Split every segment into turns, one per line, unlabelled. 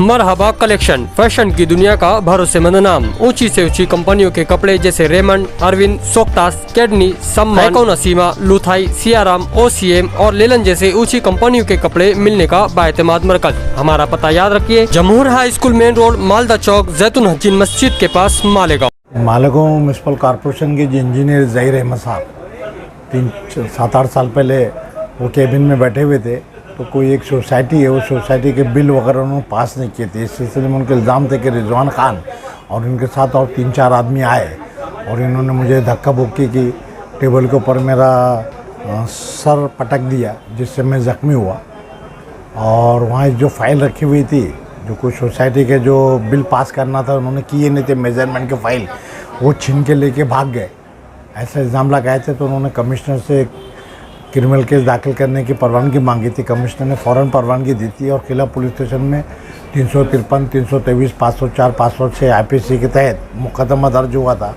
मरहबा collection, fashion की दुनिया का भरोसेमंद नाम। ऊंची से ऊंची कंपनियों के कपड़े जैसे रेमंड, अरविंद, सोक्टास, कैडनी, सम्मान, नसीमा, लुथाई, सियाराम, ओसीएम और लेलन जैसे ऊंची कंपनियों के कपड़े मिलने का बाएतमाद मरकज। हमारा पता याद रखिए, Jamhoor high school main road, Malda Chowk, Zaitoon Hajin Masjid के पास, मालेगांव।
मालेगांव म्यूनसिपल कॉरपोरेशन के जो इंजीनियर ज़हीर अहमद साहब 7-8 साल पहले वो कैबिन में बैठे हुए थे, तो कोई एक सोसाइटी है, उस सोसाइटी के बिल वगैरह उन्होंने पास नहीं किए थे। इस सिलसिले में उनके इल्ज़ाम थे कि रिजवान खान और इनके साथ और 3-4 आदमी आए और इन्होंने मुझे धक्का बुक्की की, टेबल के ऊपर मेरा सर पटक दिया, जिससे मैं ज़ख्मी हुआ। और वहाँ जो फाइल रखी हुई थी, जो कुछ सोसाइटी के जो बिल पास करना था उन्होंने किए नहीं थे, मेजरमेंट के फाइल वो छीन के लेके भाग गए, ऐसा इल्ज़ाम लगाए थे। तो उन्होंने कमिश्नर से क्रिमिनल केस दाखिल करने की परवानगी मांगी थी। कमिश्नर ने फ़ौरन परवानगी दी थी और किला पुलिस स्टेशन में 353, 323, 504, 506 IPC के तहत मुकदमा दर्ज हुआ था।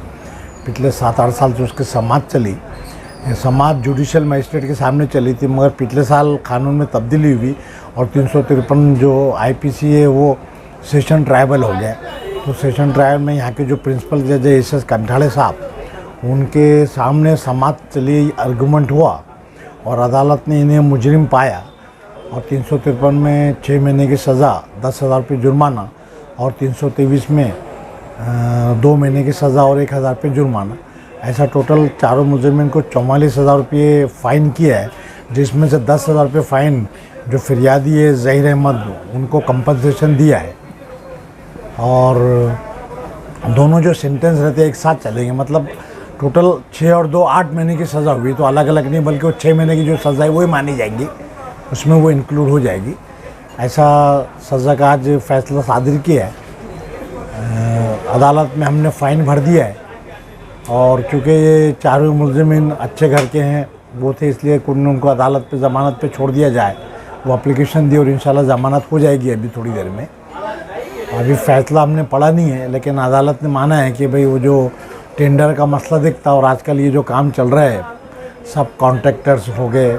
पिछले 7-8 साल से उसकी समाअत चली। ये समाअत जुडिशल मजिस्ट्रेट के सामने चली थी, मगर पिछले साल कानून में तब्दीली हुई और 353 जो IPC है वो सेशन ट्रायबल हो गया। तो सेशन ट्रायल में यहाँ के जो प्रिंसिपल जज है SS कंठाड़े साहब, उनके सामने समाअत चली, आर्गूमेंट हुआ और अदालत ने इन्हें मुजरिम पाया और 353 में 6 महीने की सज़ा, 10,000 रुपये जुर्माना और 323 में 2 महीने की सज़ा और 1,000 रुपये जुर्माना, ऐसा टोटल चारों मुजरिमिन को 44,000 रुपये फ़ाइन किया है, जिसमें से 10,000 रुपये फ़ाइन जो फिरियादी है ज़हीर अहमद, उनको कंपनसेशन दिया है। और दोनों जो सेंटेंस रहते हैं एक साथ चलेंगे, मतलब टोटल 6 और 2 8 महीने की सज़ा हुई, तो अलग अलग नहीं, बल्कि वो 6 महीने की जो सज़ा है वही मानी जाएगी, उसमें वो इंक्लूड हो जाएगी। ऐसा सज़ा का आज फैसला सादिर किया है। अदालत में हमने फ़ाइन भर दिया है और चूँकि ये चारों मुलज़िमीन अच्छे घर के हैं वो थे, इसलिए उनको अदालत पे ज़मानत पे छोड़ दिया जाए। वो एप्लीकेशन दी और इंशाल्लाह ज़मानत हो जाएगी अभी थोड़ी देर में। अभी फ़ैसला हमने पढ़ा नहीं है, लेकिन अदालत ने माना है कि भाई वो जो टेंडर का मसला दिखता और आजकल ये जो काम चल रहा है, सब कॉन्ट्रैक्टर्स हो गए,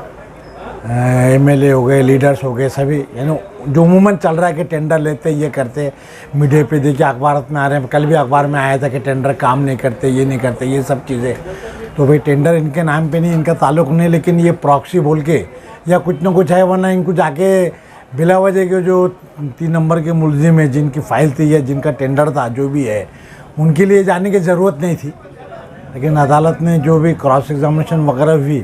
MLA हो गए, लीडर्स हो गए, सभी यानी जो उमूमन चल रहा है कि टेंडर लेते ये करते, मीडिया पे देखिए अखबार में आ रहे हैं, कल भी अखबार में आया था कि टेंडर काम नहीं करते, ये नहीं करते, ये सब चीज़ें। तो भाई टेंडर इनके नाम पे नहीं, इनका ताल्लुक़ नहीं, लेकिन ये प्रॉक्सी बोल के या कुछ ना कुछ है, वरना इनको जाके बिला वजह के जो 3 नंबर के मुलजिम है, जिनकी फ़ाइल थी या जिनका टेंडर था, जो भी है, उनके लिए जाने की ज़रूरत नहीं थी। लेकिन अदालत ने जो भी क्रॉस एग्जामिनेशन वगैरह हुई,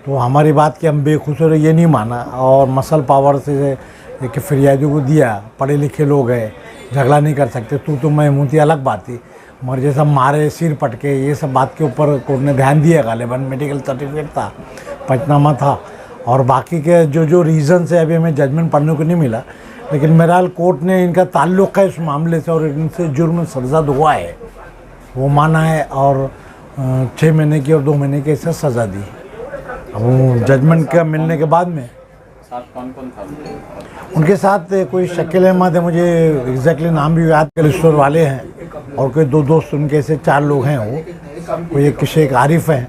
तो हमारी बात की हम बेखुश हो रहे, ये नहीं माना और मसल पावर से एक फिरियादी को दिया। पढ़े लिखे लोग हैं, झगड़ा नहीं कर सकते, तू मैं मुँह, अलग बात थी, मगर जैसा मारे, सिर पटके, ये सब बात के ऊपर कोर्ट ने ध्यान दिया। गालिबन मेडिकल सर्टिफिकेट था, पंचनामा था और बाकी के जो रीज़न है अभी हमें जजमेंट पढ़ने को नहीं मिला, लेकिन बहरहाल कोर्ट ने इनका ताल्लुक़ है इस मामले से और इनसे जुर्म सरज़द हुआ है वो माना है और 6 महीने की और 2 महीने की ऐसे सज़ा दी। अब जजमेंट का मिलने के बाद में
कौन कौन था
उनके साथ कोई शकील अहमद है, मुझे एग्जैक्टली नाम भी याद, कल स्टोर वाले हैं और कोई 2 दोस्त उनके, ऐसे 4 लोग हैं। वो कोई एक शेख आरिफ हैं,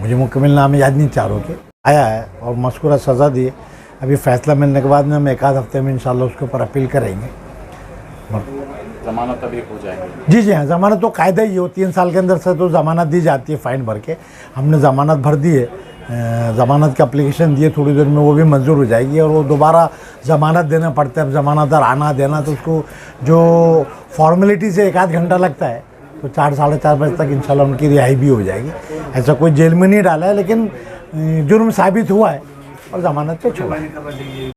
मुझे मुकम्मल नाम याद नहीं, चारों के आया है और मज़कूरा सज़ा दी। अभी फ़ैसला मिलने के बाद में हम 1 आध हफ्ते में इंशाल्लाह उसके ऊपर अपील करेंगे।
ज़मानत अभी हो जाएगी?
जी हाँ, ज़मानत तो कायदा ही हो, 3 साल के अंदर से तो ज़मानत दी जाती है फ़ाइन भर के। हमने ज़मानत भर दी है, ज़मानत की एप्लीकेशन दी है, थोड़ी देर में वो भी मंजूर हो जाएगी और वो दोबारा ज़मानत देना पड़ता है। अब ज़मानतदार आना देना, तो उसको जो फॉर्मेलिटी से 1 आध घंटा लगता है, तो 4 साढ़े 4 बजे तक इंशाल्लाह उनकी रिहाई भी हो जाएगी। ऐसा कोई जेल में नहीं डाला है, लेकिन जुर्म साबित हुआ है और ज़मानत पे छोड़ा है।